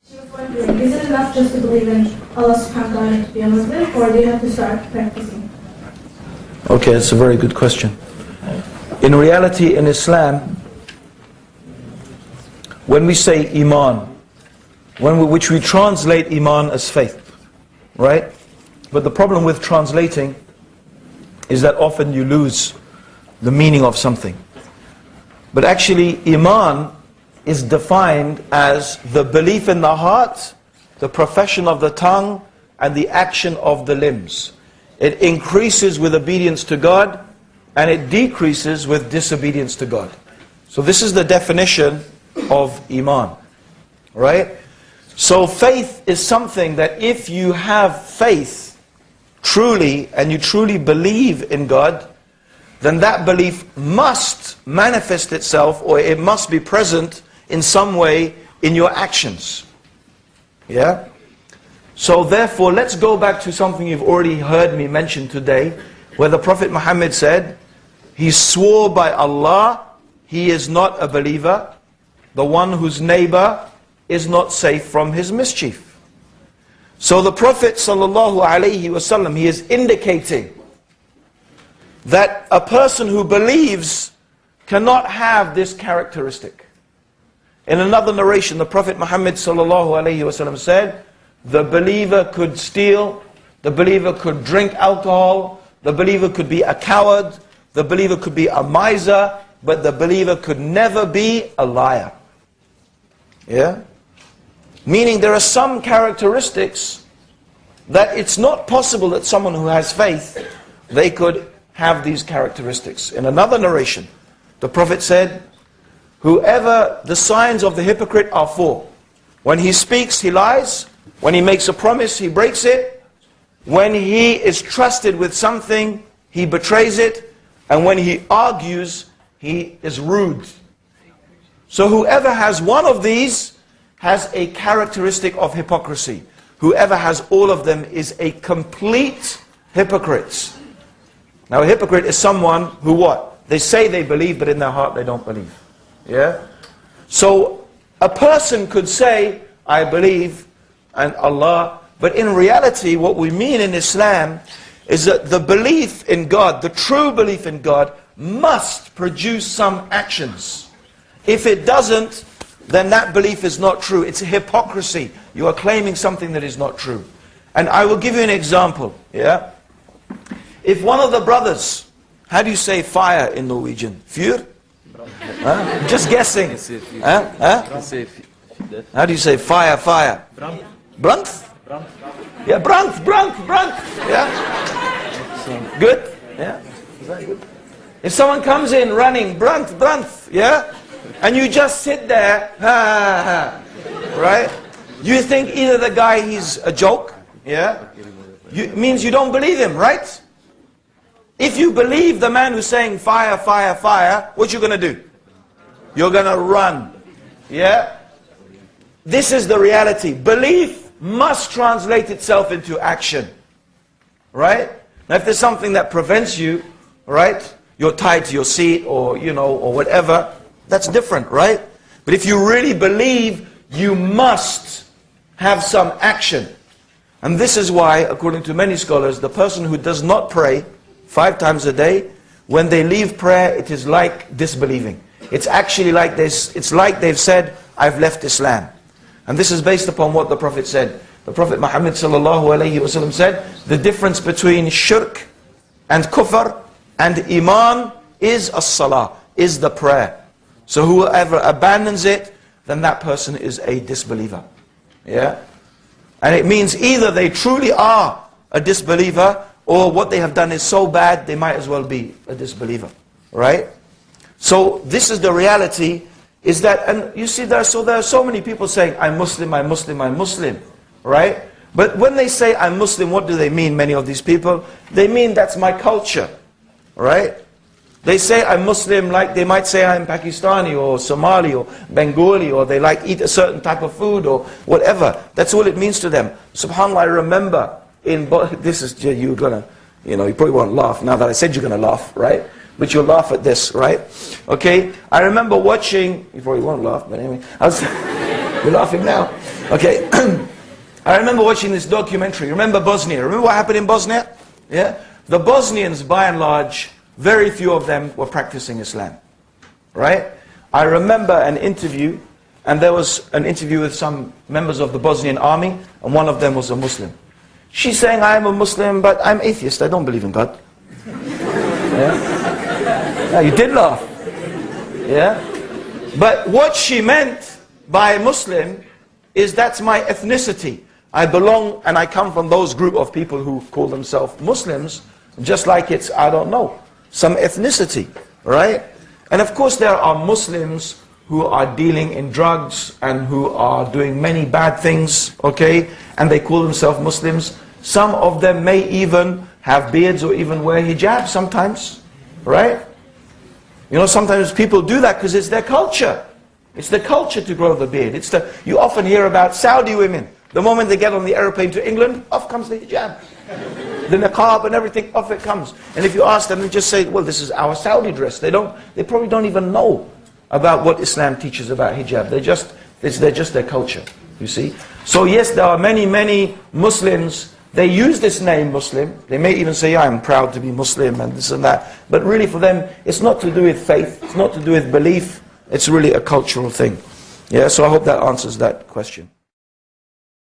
She was wondering, is it enough just to believe in Allah subhanahu wa ta'ala and to be a Muslim, or do you have to start practicing? Okay, that's a very good question. In reality, in Islam, when we say Iman, which we translate Iman as faith, right? But the problem with translating is that often you lose the meaning of something. But actually, Iman is defined as the belief in the heart, the profession of the tongue, and the action of the limbs. It increases with obedience to God, and it decreases with disobedience to God. So this is the definition of Iman, right? So faith is something that if you have faith truly, and you truly believe in God, then that belief must manifest itself, or it must be present in some way in your actions. Yeah? So therefore, let's go back to something you've already heard me mention today, where the Prophet Muhammad said, he swore by Allah, he is not a believer, the one whose neighbor is not safe from his mischief. So the Prophet ﷺ, he is indicating that a person who believes cannot have this characteristic. In another narration, the Prophet Muhammad ﷺ said, the believer could steal, the believer could drink alcohol, the believer could be a coward, the believer could be a miser, but the believer could never be a liar. Yeah? Meaning there are some characteristics that it's not possible that someone who has faith, they could have these characteristics. In another narration, the Prophet said, whoever the signs of the hypocrite are four. When he speaks, he lies. When he makes a promise, he breaks it. When he is trusted with something, he betrays it. And when he argues, he is rude. So whoever has one of these has a characteristic of hypocrisy. Whoever has all of them is a complete hypocrite. Now a hypocrite is someone who what? They say they believe, but in their heart they don't believe. Yeah? So a person could say, I believe in Allah, but in reality what we mean in Islam is that the belief in God, the true belief in God, must produce some actions. If it doesn't, then that belief is not true. It's a hypocrisy. You are claiming something that is not true. And I will give you an example. Yeah? If one of the brothers, how do you say fire in Norwegian? Vuur? Huh? Just guessing. Huh? Huh? How do you say fire, fire? Brand? Yeah, brand. Yeah? Good? Yeah? Very good. If someone comes in running, brand, yeah? And you just sit there, right? You think either the guy, he's a joke, yeah? It means you don't believe him, right? If you believe the man who's saying fire, fire, fire, what you going to do? You're going to run, yeah? This is the reality. Belief must translate itself into action, right? Now if there's something that prevents you, right? You're tied to your seat or, you know, or whatever, that's different, right? But if you really believe, you must have some action. And this is why, according to many scholars, the person who does not pray 5 times a day, when they leave prayer, it is like disbelieving. It's actually like this. It's like they've said, I've left Islam. And this is based upon what the Prophet said. The Prophet Muhammad ﷺ said, the difference between shirk and kufr and iman is as-salah, is the prayer. So whoever abandons it, then that person is a disbeliever. Yeah? And it means either they truly are a disbeliever, or what they have done is so bad, they might as well be a disbeliever. Right? So this is the reality, is that, and you see there are so many people saying, I'm Muslim, I'm Muslim, I'm Muslim. Right? But when they say I'm Muslim, what do they mean, many of these people? They mean that's my culture. Right? They say I'm Muslim like they might say I'm Pakistani or Somali or Bengali, or they like eat a certain type of food or whatever. That's all it means to them. SubhanAllah, I remember this is, you're gonna, you probably won't laugh now that I said you're gonna laugh, right? But you'll laugh at this, right? Okay? I remember watching, you probably won't laugh, but anyway, you're laughing now. Okay, I remember watching this documentary. Remember Bosnia? Remember what happened in Bosnia? Yeah? The Bosnians, by and large, very few of them were practicing Islam. Right? I remember an interview, and there was an interview with some members of the Bosnian army, and one of them was a Muslim. She's saying, I am a Muslim, but I'm atheist. I don't believe in God. Yeah? Yeah, you did laugh. Yeah? But what she meant by Muslim is that's my ethnicity. I belong and I come from those group of people who call themselves Muslims, just like it's, I don't know, some ethnicity, right? And of course there are Muslims who are dealing in drugs and who are doing many bad things, okay? And they call themselves Muslims. Some of them may even have beards or even wear hijab sometimes, right? You know, sometimes people do that because it's their culture. It's the culture to grow the beard. You often hear about Saudi women. The moment they get on the aeroplane to England, off comes the hijab. The niqab and everything, off it comes. And if you ask them, they just say, well, this is our Saudi dress. They probably don't even know about what Islam teaches about hijab. They're just their culture, you see. So yes, there are many, many Muslims. They use this name Muslim. They may even say, I am proud to be Muslim and this and that. But really for them, it's not to do with faith. It's not to do with belief. It's really a cultural thing. Yeah, so I hope that answers that question.